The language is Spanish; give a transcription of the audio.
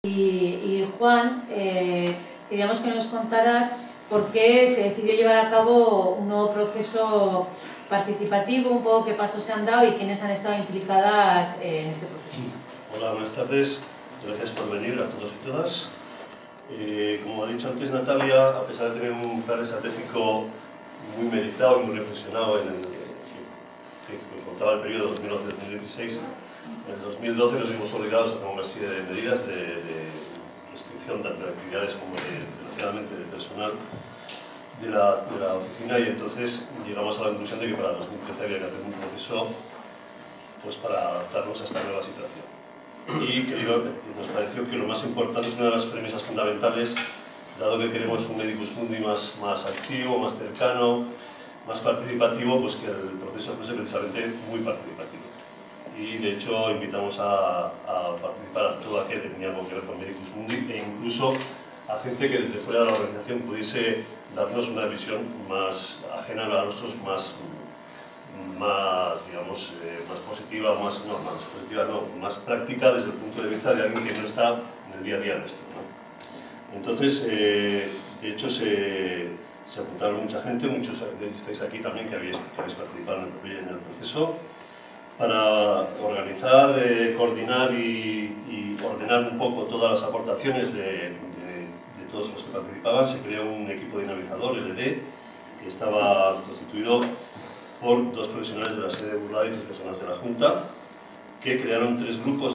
Y Juan, queríamos que nos contaras por qué se decidió llevar a cabo un nuevo proceso participativo, un poco qué pasos se han dado y quiénes han estado implicadas en este proceso. Hola, buenas tardes. Gracias por venir a todos y todas. Como ha dicho antes Natalia, a pesar de tener un plan estratégico muy meditado y muy reflexionado que contaba el periodo 2011-2016, en el 2012 nos vimos obligados a tomar una serie de medidas de restricción tanto de actividades como desgraciadamente de personal de la oficina, y entonces llegamos a la conclusión de que para 2013 había que hacer un proceso pues, para adaptarnos a esta nueva situación. Y nos pareció que lo más importante, una de las premisas fundamentales, dado que queremos un Medicus Mundi más activo, más cercano, más participativo, pues que el proceso fuese precisamente muy participativo. Y de hecho invitamos a participar a todo aquel que tenía algo que ver con Medicus Mundi, e incluso a gente que desde fuera de la organización pudiese darnos una visión más ajena a nosotros, más digamos, más positiva, más práctica desde el punto de vista de alguien que no está en el día a día en esto, ¿no? Entonces, de hecho, se apuntaron mucha gente, muchos estáis aquí también que habéis participado en el proceso, para organizar, coordinar y ordenar un poco todas las aportaciones de todos los que participaban. Se creó un equipo dinamizador, LD, que estaba constituido por 2 profesionales de la sede de Burlada y 3 personas de la Junta, que crearon 3 grupos